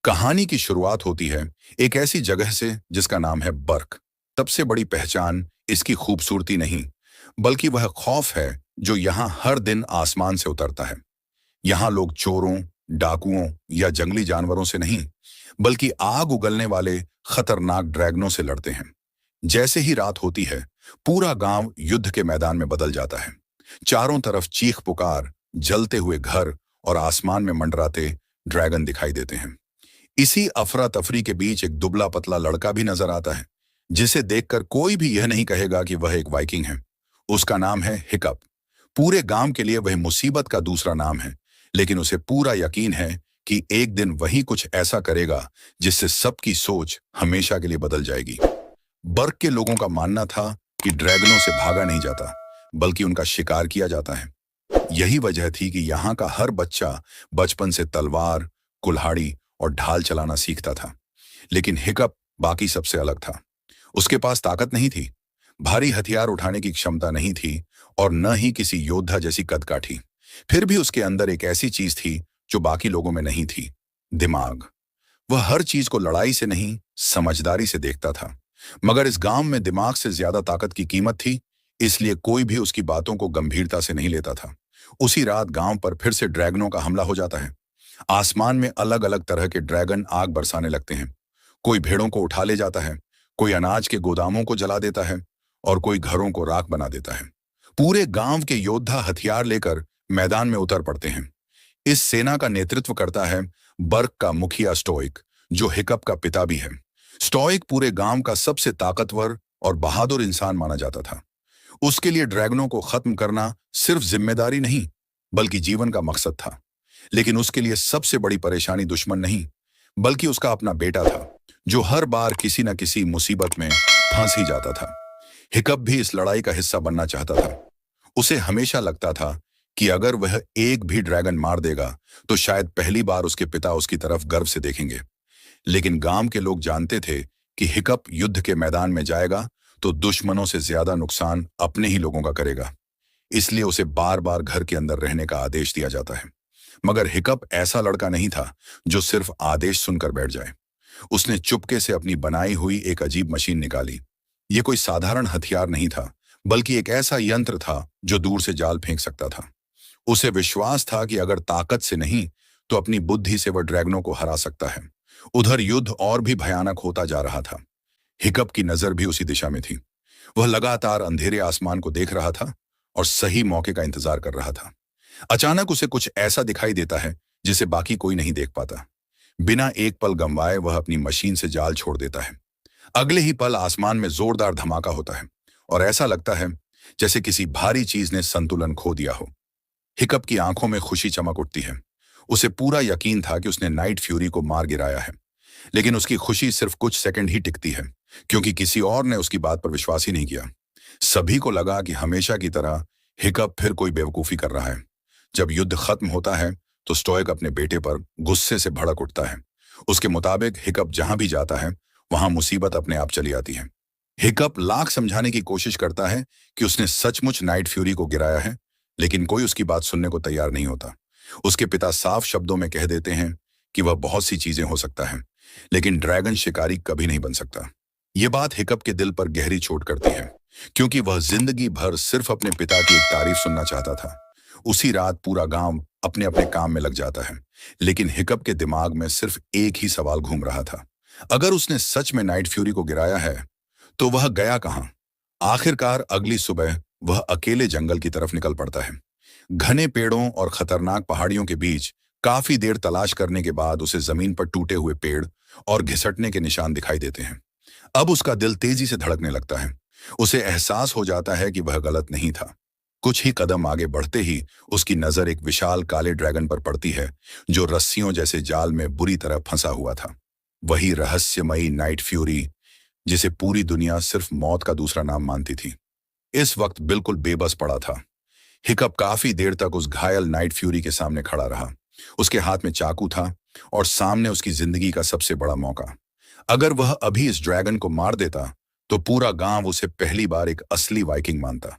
कहानी की शुरुआत होती है एक ऐसी जगह से जिसका नाम है बर्क। सबसे बड़ी पहचान इसकी खूबसूरती नहीं, बल्कि वह खौफ है जो यहाँ हर दिन आसमान से उतरता है। यहाँ लोग चोरों, डाकुओं या जंगली जानवरों से नहीं, बल्कि आग उगलने वाले खतरनाक ड्रैगनों से लड़ते हैं। जैसे ही रात होती है, पूरा गांव युद्ध के मैदान में बदल जाता है। चारों तरफ चीख पुकार, जलते हुए घर और आसमान में मंडराते ड्रैगन दिखाई देते हैं। इसी अफरा तफरी के बीच एक दुबला पतला लड़का भी नजर आता है, जिसे देखकर कोई भी यह नहीं कहेगा कि वह एक वाइकिंग है। उसका नाम है हिकअप। पूरे गांव के लिए वह मुसीबत का दूसरा नाम है, लेकिन उसे पूरा यकीन है कि एक दिन वही कुछ ऐसा करेगा जिससे सबकी सोच हमेशा के लिए बदल जाएगी। बर्क के लोगों का मानना था कि ड्रैगनों से भागा नहीं जाता, बल्कि उनका शिकार किया जाता है। यही वजह थी कि यहाँ का हर बच्चा बचपन से तलवार, कुल्हाड़ी और ढाल चलाना सीखता था। लेकिन हिकअप बाकी सबसे अलग था। उसके पास ताकत नहीं थी, भारी हथियार उठाने की क्षमता नहीं थी और न ही किसी योद्धा जैसी कदकाठी। फिर भी उसके अंदर एक ऐसी चीज थी जो बाकी लोगों में नहीं थी, दिमाग। वह हर चीज को लड़ाई से नहीं, समझदारी से देखता था। मगर इस गांव में दिमाग से ज्यादा ताकत की कीमत थी, इसलिए कोई भी उसकी बातों को गंभीरता से नहीं लेता था। उसी रात गांव पर फिर से ड्रैगनों का हमला हो जाता है। आसमान में अलग अलग तरह के ड्रैगन आग बरसाने लगते हैं। कोई भेड़ों को उठा ले जाता है, कोई अनाज के गोदामों को जला देता है और कोई घरों को राख बना देता है। पूरे गांव के योद्धा हथियार लेकर मैदान में उतर पड़ते हैं। इस सेना का नेतृत्व करता है बर्क का मुखिया स्टोइक, जो हिकअप का पिता भी है। स्टोइक पूरे गांव का सबसे ताकतवर और बहादुर इंसान माना जाता था। उसके लिए ड्रैगनों को खत्म करना सिर्फ जिम्मेदारी नहीं, बल्कि जीवन का मकसद था। लेकिन उसके लिए सबसे बड़ी परेशानी दुश्मन नहीं, बल्कि उसका अपना बेटा था, जो हर बार किसी न किसी मुसीबत में फंस ही जाता था। हिकअप भी इस लड़ाई का हिस्सा बनना चाहता था। उसे हमेशा लगता था कि अगर वह एक भी ड्रैगन मार देगा तो शायद पहली बार उसके पिता उसकी तरफ गर्व से देखेंगे। लेकिन गांव के लोग जानते थे कि हिकअप युद्ध के मैदान में जाएगा तो दुश्मनों से ज्यादा नुकसान अपने ही लोगों का करेगा। इसलिए उसे बार बार घर के अंदर रहने का आदेश दिया जाता है। मगर हिकअप ऐसा लड़का नहीं था जो सिर्फ आदेश सुनकर बैठ जाए। उसने चुपके से अपनी बनाई हुई एक अजीब मशीन निकाली। यह कोई साधारण हथियार नहीं था, बल्कि एक ऐसा यंत्र था जो दूर से जाल फेंक सकता था। उसे विश्वास था कि अगर ताकत से नहीं तो अपनी बुद्धि से वह ड्रैगनों को हरा सकता है। उधर युद्ध और भी भयानक होता जा रहा था। हिकअप की नजर भी उसी दिशा में थी। वह लगातार अंधेरे आसमान को देख रहा था और सही मौके का इंतजार कर रहा था। अचानक उसे कुछ ऐसा दिखाई देता है जिसे बाकी कोई नहीं देख पाता। बिना एक पल गंवाए वह अपनी मशीन से जाल छोड़ देता है। अगले ही पल आसमान में जोरदार धमाका होता है और ऐसा लगता है जैसे किसी भारी चीज ने संतुलन खो दिया हो। हिकअप की आंखों में खुशी चमक उठती है। उसे पूरा यकीन था कि उसने नाइट फ्यूरी को मार गिराया है। लेकिन उसकी खुशी सिर्फ कुछ सेकंड ही टिकती है, क्योंकि किसी और ने उसकी बात पर विश्वास ही नहीं किया। सभी को लगा कि हमेशा की तरह हिकअप फिर कोई बेवकूफी कर रहा है। जब युद्ध खत्म होता है तो स्टोइक अपने बेटे पर गुस्से से भड़क उठता है। उसके मुताबिक हिकअप जहां भी जाता है वहां मुसीबत अपने आप चली आती है। हिकअप लाख समझाने की कोशिश करता है कि उसने सचमुच नाइट फ्यूरी को गिराया है, लेकिन कोई उसकी बात सुनने को तैयार नहीं होता। उसके पिता साफ शब्दों में कह देते हैं कि वह बहुत सी चीजें हो सकता है, लेकिन ड्रैगन शिकारी कभी नहीं बन सकता। यह बात हिकअप के दिल पर गहरी चोट करती है, क्योंकि वह जिंदगी भर सिर्फ अपने पिता की एक तारीफ सुनना चाहता था। उसी रात पूरा गांव अपने अपने काम में लग जाता है, लेकिन हिकअप के दिमाग में सिर्फ एक ही सवाल घूम रहा था। अगर उसने सच में नाइट फ्यूरी को गिराया है तो वह गया कहां? आखिरकार अगली सुबह वह अकेले जंगल की तरफ निकल पड़ता है। घने पेड़ों और खतरनाक पहाड़ियों के बीच काफी देर तलाश करने के बाद उसे जमीन पर टूटे हुए पेड़ और घिसटने के निशान दिखाई देते हैं। अब उसका दिल तेजी से धड़कने लगता है। उसे एहसास हो जाता है कि वह गलत नहीं था। कुछ ही कदम आगे बढ़ते ही उसकी नजर एक विशाल काले ड्रैगन पर पड़ती है, जो रस्सियों जैसे जाल में बुरी तरह फंसा हुआ था। वही रहस्यमयी नाइट फ्यूरी, जिसे पूरी दुनिया सिर्फ मौत का दूसरा नाम मानती थी, इस वक्त बिल्कुल बेबस पड़ा था। हिकअप काफी देर तक उस घायल नाइट फ्यूरी के सामने खड़ा रहा। उसके हाथ में चाकू था और सामने उसकी जिंदगी का सबसे बड़ा मौका। अगर वह अभी इस ड्रैगन को मार देता तो पूरा गांव उसे पहली बार एक असली वाइकिंग मानता।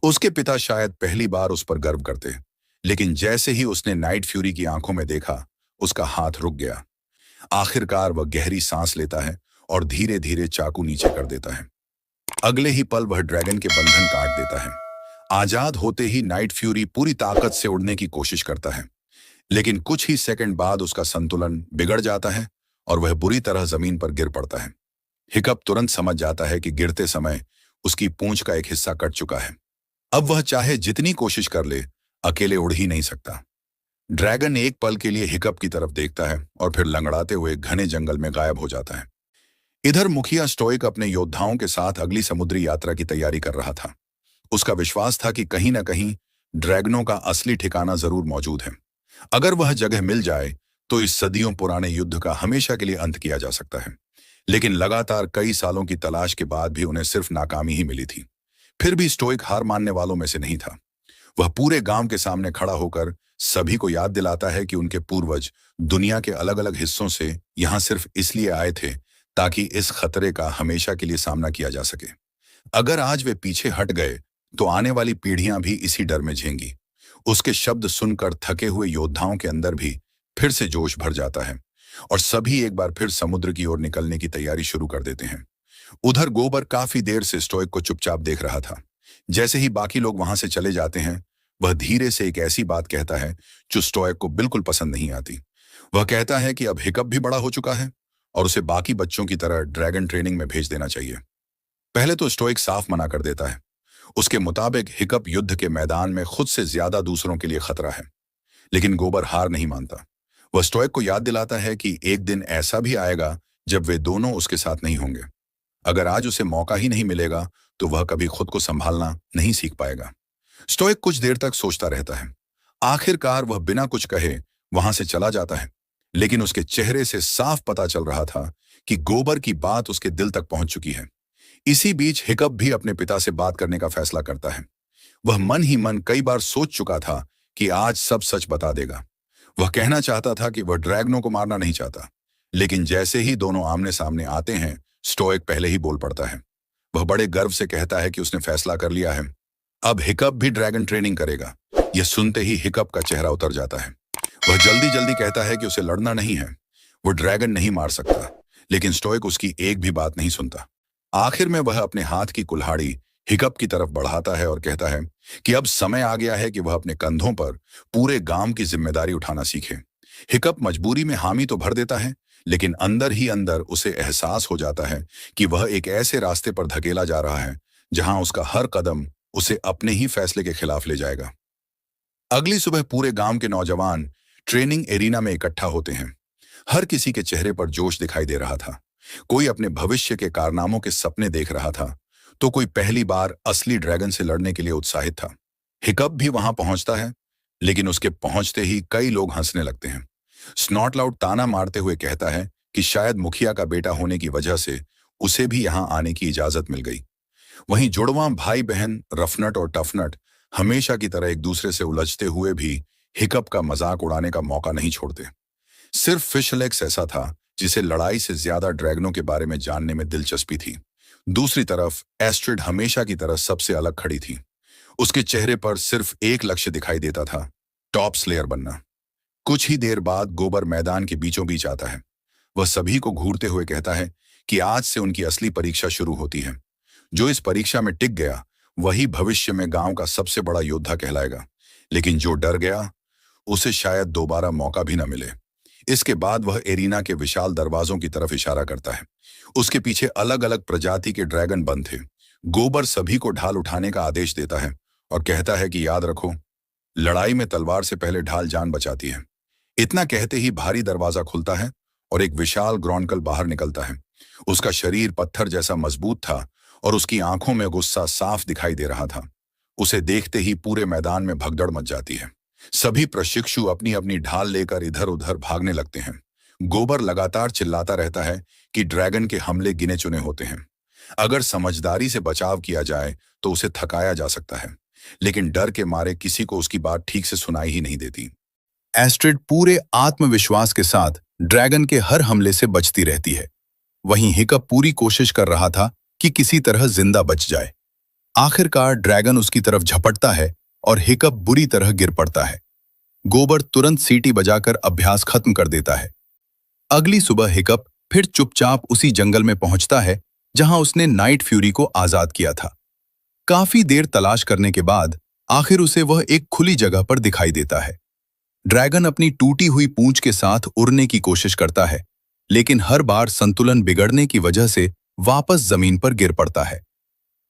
उसके पिता शायद पहली बार उस पर गर्व करते, लेकिन जैसे ही उसने नाइट फ्यूरी की आंखों में देखा, उसका हाथ रुक गया। आखिरकार वह गहरी सांस लेता है और धीरे धीरे चाकू नीचे कर देता है। अगले ही पल वह ड्रैगन के बंधन काट देता है। आजाद होते ही नाइट फ्यूरी पूरी ताकत से उड़ने की कोशिश करता है, लेकिन कुछ ही सेकंड बाद उसका संतुलन बिगड़ जाता है और वह बुरी तरह जमीन पर गिर पड़ता है। हिकअप तुरंत समझ जाता है कि गिरते समय उसकी पूंछ का एक हिस्सा कट चुका है। अब वह चाहे जितनी कोशिश कर ले, अकेले उड़ ही नहीं सकता। ड्रैगन एक पल के लिए हिकअप की तरफ देखता है और फिर लंगड़ाते हुए घने जंगल में गायब हो जाता है। इधर मुखिया स्टोइक अपने योद्धाओं के साथ अगली समुद्री यात्रा की तैयारी कर रहा था। उसका विश्वास था कि कहीं न कहीं ड्रैगनों का असली ठिकाना जरूर मौजूद है। अगर वह जगह मिल जाए तो इस सदियों पुराने युद्ध का हमेशा के लिए अंत किया जा सकता है। लेकिन लगातार कई सालों की तलाश के बाद भी उन्हें सिर्फ नाकामी ही मिली थी। फिर भी स्टोइक हार मानने वालों में से नहीं था। वह पूरे गांव के सामने खड़ा होकर सभी को याद दिलाता है कि उनके पूर्वज दुनिया के अलग अलग हिस्सों से यहां सिर्फ इसलिए आए थे ताकि इस खतरे का हमेशा के लिए सामना किया जा सके। अगर आज वे पीछे हट गए तो आने वाली पीढ़ियां भी इसी डर में झेंगी। उसके शब्द सुनकर थके हुए योद्धाओं के अंदर भी फिर से जोश भर जाता है और सभी एक बार फिर समुद्र की ओर निकलने की तैयारी शुरू कर देते हैं। उधर गोबर काफी देर से स्टोइक को चुपचाप देख रहा था। जैसे ही बाकी लोग वहां से चले जाते हैं, वह धीरे से एक ऐसी बात कहता है जो स्टोइक को बिल्कुल पसंद नहीं आती। वह कहता है कि अब हिकअप भी बड़ा हो चुका है और उसे बाकी बच्चों की तरह ड्रैगन ट्रेनिंग में भेज देना चाहिए। पहले तो स्टोइक साफ मना कर देता है। उसके मुताबिक हिकअप युद्ध के मैदान में खुद से ज्यादा दूसरों के लिए खतरा है। लेकिन गोबर हार नहीं मानता। वह स्टोइक को याद दिलाता है कि एक दिन ऐसा भी आएगा जब वे दोनों उसके साथ नहीं होंगे। अगर आज उसे मौका ही नहीं मिलेगा तो वह कभी खुद को संभालना नहीं सीख पाएगा। स्टोइक कुछ देर तक सोचता रहता है। आखिरकार वह बिना कुछ कहे वहां से चला जाता है, लेकिन उसके चेहरे से साफ पता चल रहा था कि गोबर की बात उसके दिल तक पहुंच चुकी है। इसी बीच हिकअप भी अपने पिता से बात करने का फैसला करता है। वह मन ही मन कई बार सोच चुका था कि आज सब सच बता देगा। वह कहना चाहता था कि वह ड्रैगनों को मारना नहीं चाहता, लेकिन जैसे ही दोनों आमने सामने आते हैं, स्टोइक पहले ही बोल पड़ता है। वह बड़े गर्व से कहता है कि उसने फैसला कर लिया है, अब हिकअप भी ड्रैगन ट्रेनिंग करेगा। यह सुनते ही हिकअप का चेहरा उतर जाता है। वह जल्दी जल्दी कहता है कि उसे लड़ना नहीं है, वो ड्रैगन नहीं मार सकता, लेकिन स्टोइक उसकी एक भी बात नहीं सुनता। आखिर में वह अपने हाथ की कुल्हाड़ी हिकअप की तरफ बढ़ाता है और कहता है कि अब समय आ गया है कि वह अपने कंधों पर पूरे गांव की जिम्मेदारी उठाना सीखे। हिकअप मजबूरी में हामी तो भर देता है, लेकिन अंदर ही अंदर उसे एहसास हो जाता है कि वह एक ऐसे रास्ते पर धकेला जा रहा है जहां उसका हर कदम उसे अपने ही फैसले के खिलाफ ले जाएगा। अगली सुबह पूरे गांव के नौजवान ट्रेनिंग एरिना में इकट्ठा होते हैं। हर किसी के चेहरे पर जोश दिखाई दे रहा था। कोई अपने भविष्य के कारनामों के सपने देख रहा था, तो कोई पहली बार असली ड्रैगन से लड़ने के लिए उत्साहित था। हिकअप भी वहां पहुंचता है, लेकिन उसके पहुंचते ही कई लोग हंसने लगते हैं। स्नॉटलाउट ताना मारते हुए कहता है कि शायद मुखिया का बेटा होने की वजह से उसे भी यहां आने की इजाजत मिल गई। वहीं जुड़वां भाई बहन रफनट और टफनट हमेशा की तरह एक दूसरे से उलझते हुए भी हिकअप का मजाक उड़ाने का मौका नहीं छोड़ते। सिर्फ फिशलेक्स ऐसा था जिसे लड़ाई से ज्यादा ड्रैगनों के बारे में जानने में दिलचस्पी थी। दूसरी तरफ एस्ट्रिड हमेशा की तरह सबसे अलग खड़ी थी। उसके चेहरे पर सिर्फ एक लक्ष्य दिखाई देता था, टॉप स्लेयर बनना। कुछ ही देर बाद गोबर मैदान के बीचों बीच आता है। वह सभी को घूरते हुए कहता है कि आज से उनकी असली परीक्षा शुरू होती है। जो इस परीक्षा में टिक गया वही भविष्य में गांव का सबसे बड़ा योद्धा कहलाएगा, लेकिन जो डर गया उसे शायद दोबारा मौका भी न मिले। इसके बाद वह एरिना के विशाल दरवाजों की तरफ इशारा करता है। उसके पीछे अलग अलग प्रजाति के ड्रैगन बंद थे। गोबर सभी को ढाल उठाने का आदेश देता है और कहता है कि याद रखो, लड़ाई में तलवार से पहले ढाल जान बचाती है। इतना कहते ही भारी दरवाजा खुलता है और एक विशाल ग्रॉनकल बाहर निकलता है। उसका शरीर पत्थर जैसा मजबूत था और उसकी आंखों में गुस्सा साफ दिखाई दे रहा था। उसे देखते ही पूरे मैदान में भगदड़ मच जाती है। सभी प्रशिक्षु अपनी अपनी ढाल लेकर इधर उधर भागने लगते हैं। गोबर लगातार चिल्लाता रहता है कि ड्रैगन के हमले गिने चुने होते हैं। अगर समझदारी से बचाव किया जाए तो उसे थकाया जा सकता है, लेकिन डर के मारे किसी को उसकी बात ठीक से सुनाई ही नहीं देती। एस्ट्रिड पूरे आत्मविश्वास के साथ ड्रैगन के हर हमले से बचती रहती है। वहीं हिकअप पूरी कोशिश कर रहा था कि किसी तरह जिंदा बच जाए। आखिरकार ड्रैगन उसकी तरफ झपटता है और हिकअप बुरी तरह गिर पड़ता है। गोबर तुरंत सीटी बजाकर अभ्यास खत्म कर देता है। अगली सुबह हिकअप फिर चुपचाप उसी जंगल में पहुंचता है जहां उसने नाइट फ्यूरी को आजाद किया था। काफी देर तलाश करने के बाद आखिर उसे वह एक खुली जगह पर दिखाई देता है। ड्रैगन अपनी टूटी हुई पूंछ के साथ उड़ने की कोशिश करता है, लेकिन हर बार संतुलन बिगड़ने की वजह से वापस जमीन पर गिर पड़ता है।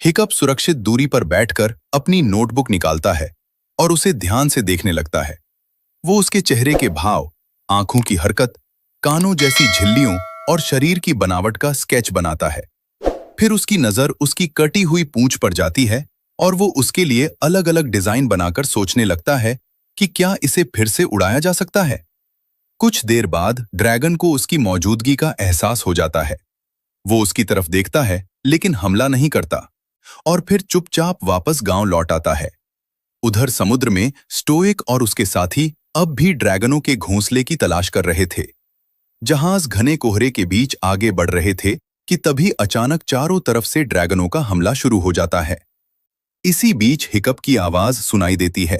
हिकअप सुरक्षित दूरी पर बैठकर अपनी नोटबुक निकालता है और उसे ध्यान से देखने लगता है। वो उसके चेहरे के भाव, आंखों की हरकत, कानों जैसी झिल्लियों और शरीर की बनावट का स्केच बनाता है। फिर उसकी नजर उसकी कटी हुई पूंछ पर जाती है और वो उसके लिए अलग अलग डिजाइन बनाकर सोचने लगता है कि क्या इसे फिर से उड़ाया जा सकता है। कुछ देर बाद ड्रैगन को उसकी मौजूदगी का एहसास हो जाता है। वो उसकी तरफ देखता है लेकिन हमला नहीं करता और फिर चुपचाप वापस गांव लौट आता है। उधर समुद्र में स्टोइक और उसके साथी अब भी ड्रैगनों के घोंसले की तलाश कर रहे थे। जहाज घने कोहरे के बीच आगे बढ़ रहे थे कि तभी अचानक चारों तरफ से ड्रैगनों का हमला शुरू हो जाता है। इसी बीच हिकअप की आवाज सुनाई देती है,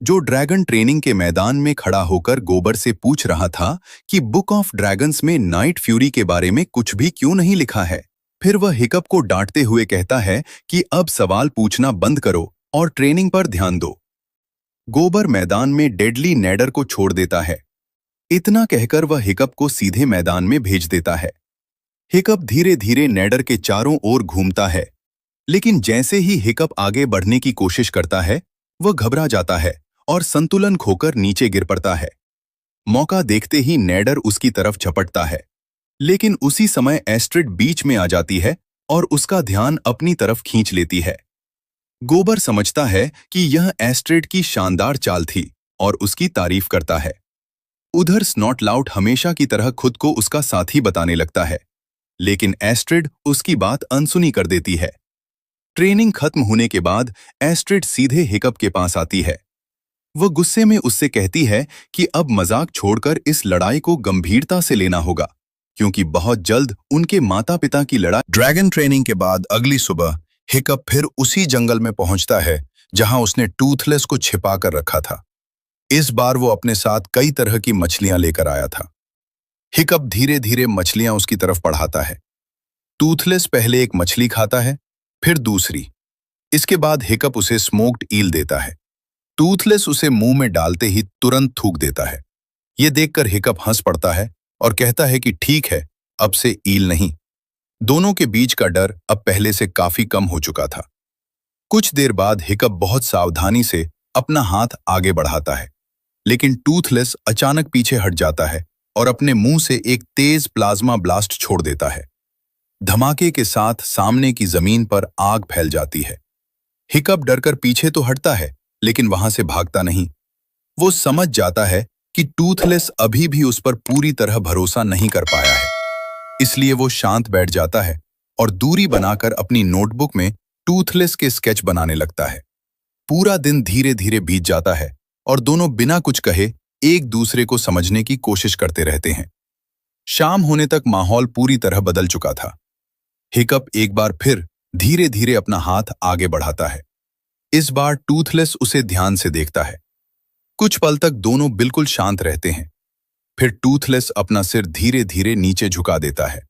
जो ड्रैगन ट्रेनिंग के मैदान में खड़ा होकर गोबर से पूछ रहा था कि बुक ऑफ ड्रैगन्स में नाइट फ्यूरी के बारे में कुछ भी क्यों नहीं लिखा है। फिर वह हिकअप को डांटते हुए कहता है कि अब सवाल पूछना बंद करो और ट्रेनिंग पर ध्यान दो। गोबर मैदान में डेडली नैडर को छोड़ देता है। इतना कहकर वह हिकअप को सीधे मैदान में भेज देता है। हिकअप धीरे धीरे नैडर के चारों ओर घूमता है, लेकिन जैसे ही हिकअप आगे बढ़ने की कोशिश करता है, वह घबरा जाता है और संतुलन खोकर नीचे गिर पड़ता है। मौका देखते ही नैडर उसकी तरफ झपटता है, लेकिन उसी समय एस्ट्रिड बीच में आ जाती है और उसका ध्यान अपनी तरफ खींच लेती है। गोबर समझता है कि यह एस्ट्रिड की शानदार चाल थी और उसकी तारीफ करता है। उधर स्नॉटलाउट हमेशा की तरह खुद को उसका साथी बताने लगता है, लेकिन एस्ट्रिड उसकी बात अनसुनी कर देती है। ट्रेनिंग खत्म होने के बाद एस्ट्रिड सीधे हिकअप के पास आती है। वह गुस्से में उससे कहती है कि अब मजाक छोड़कर इस लड़ाई को गंभीरता से लेना होगा, क्योंकि बहुत जल्द उनके माता पिता की लड़ाई। ड्रैगन ट्रेनिंग के बाद अगली सुबह हिकअप फिर उसी जंगल में पहुंचता है जहां उसने टूथलेस को छिपा कर रखा था। इस बार वो अपने साथ कई तरह की मछलियां लेकर आया था। हिकअप धीरे धीरे मछलियां उसकी तरफ बढ़ाता है। टूथलेस पहले एक मछली खाता है, फिर दूसरी। इसके बाद हिकअप उसे स्मोक्ड ईल देता है। टूथलेस उसे मुंह में डालते ही तुरंत थूक देता है। ये देखकर हिकअप हंस पड़ता है और कहता है कि ठीक है, अब से ईल नहीं। दोनों के बीच का डर अब पहले से काफी कम हो चुका था। कुछ देर बाद हिकअप बहुत सावधानी से अपना हाथ आगे बढ़ाता है, लेकिन टूथलेस अचानक पीछे हट जाता है और अपने मुंह से एक तेज प्लाज्मा ब्लास्ट छोड़ देता है। धमाके के साथ सामने की जमीन पर आग फैल जाती है। हिकअप डरकर पीछे तो हटता है, लेकिन वहां से भागता नहीं। वो समझ जाता है कि टूथलेस अभी भी उस पर पूरी तरह भरोसा नहीं कर पाया है। इसलिए वो शांत बैठ जाता है और दूरी बनाकर अपनी नोटबुक में टूथलेस के स्केच बनाने लगता है। पूरा दिन धीरे धीरे बीत जाता है और दोनों बिना कुछ कहे एक दूसरे को समझने की कोशिश करते रहते हैं। शाम होने तक माहौल पूरी तरह बदल चुका था। हिकअप एक बार फिर धीरे धीरे अपना हाथ आगे बढ़ाता है। इस बार टूथलेस उसे ध्यान से देखता है। कुछ पल तक दोनों बिल्कुल शांत रहते हैं। फिर टूथलेस अपना सिर धीरे धीरे नीचे झुका देता है।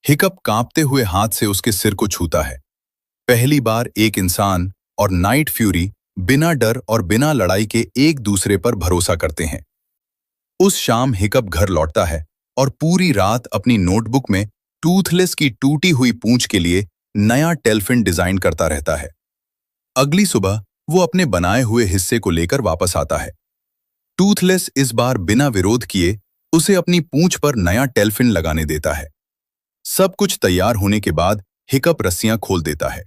हिकअप कांपते हुए हाथ से उसके सिर को छूता है। पहली बार एक इंसान और नाइट फ्यूरी बिना डर और बिना लड़ाई के एक दूसरे पर भरोसा करते हैं। उस शाम हिकअप घर लौटता है और पूरी रात अपनी नोटबुक में टूथलेस की टूटी हुई पूंछ के लिए नया टेलफिन डिजाइन करता रहता है। अगली सुबह वो अपने बनाए हुए हिस्से को लेकर वापस आता है। टूथलेस इस बार बिना विरोध किए उसे अपनी पूंछ पर नया टेलफिन लगाने देता है। सब कुछ तैयार होने के बाद हिकअप रस्सियां खोल देता है।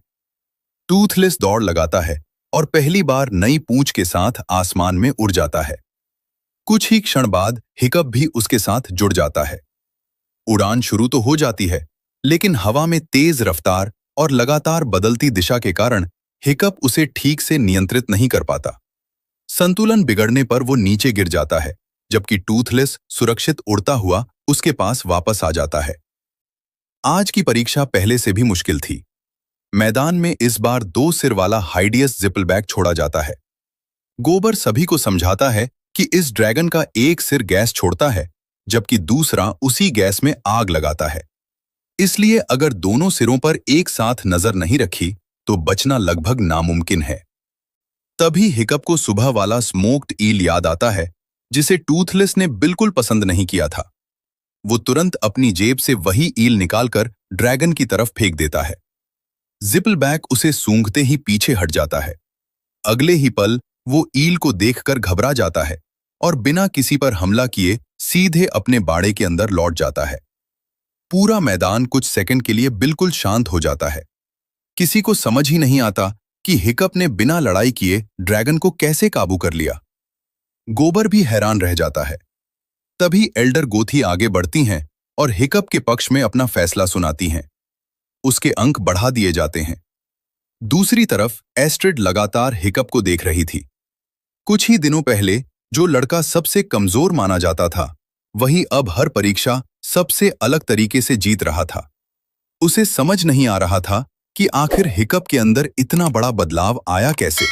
टूथलेस दौड़ लगाता है और पहली बार नई पूंछ के साथ आसमान में उड़ जाता है। कुछ ही क्षण बाद हिकअप भी उसके साथ जुड़ जाता है। उड़ान शुरू तो हो जाती है, लेकिन हवा में तेज रफ्तार और लगातार बदलती दिशा के कारण हिकअप उसे ठीक से नियंत्रित नहीं कर पाता। संतुलन बिगड़ने पर वो नीचे गिर जाता है, जबकि टूथलेस सुरक्षित उड़ता हुआ उसके पास वापस आ जाता है। आज की परीक्षा पहले से भी मुश्किल थी। मैदान में इस बार 2 सिर वाला हाइडियस जिपलबैक छोड़ा जाता है। गोबर सभी को समझाता है कि इस ड्रैगन का एक सिर गैस छोड़ता है, जबकि दूसरा उसी गैस में आग लगाता है। इसलिए अगर दोनों सिरों पर एक साथ नजर नहीं रखी तो बचना लगभग नामुमकिन है। तभी हिकअप को सुबह वाला स्मोक्ड ईल याद आता है, जिसे टूथलेस ने बिल्कुल पसंद नहीं किया था। वो तुरंत अपनी जेब से वही ईल निकालकर ड्रैगन की तरफ फेंक देता है। जिपलबैक उसे सूंघते ही पीछे हट जाता है। अगले ही पल वो ईल को देखकर घबरा जाता है और बिना किसी पर हमला किए सीधे अपने बाड़े के अंदर लौट जाता है। पूरा मैदान कुछ सेकंड के लिए बिल्कुल शांत हो जाता है। किसी को समझ ही नहीं आता कि हिकअप ने बिना लड़ाई किए ड्रैगन को कैसे काबू कर लिया। गोबर भी हैरान रह जाता है। तभी एल्डर गोथी आगे बढ़ती हैं और हिकअप के पक्ष में अपना फैसला सुनाती हैं। उसके अंक बढ़ा दिए जाते हैं। दूसरी तरफ एस्ट्रिड लगातार हिकअप को देख रही थी। कुछ ही दिनों पहले जो लड़का सबसे कमजोर माना जाता था, वही अब हर परीक्षा सबसे अलग तरीके से जीत रहा था। उसे समझ नहीं आ रहा था कि आखिर हिकअप के अंदर इतना बड़ा बदलाव आया कैसे।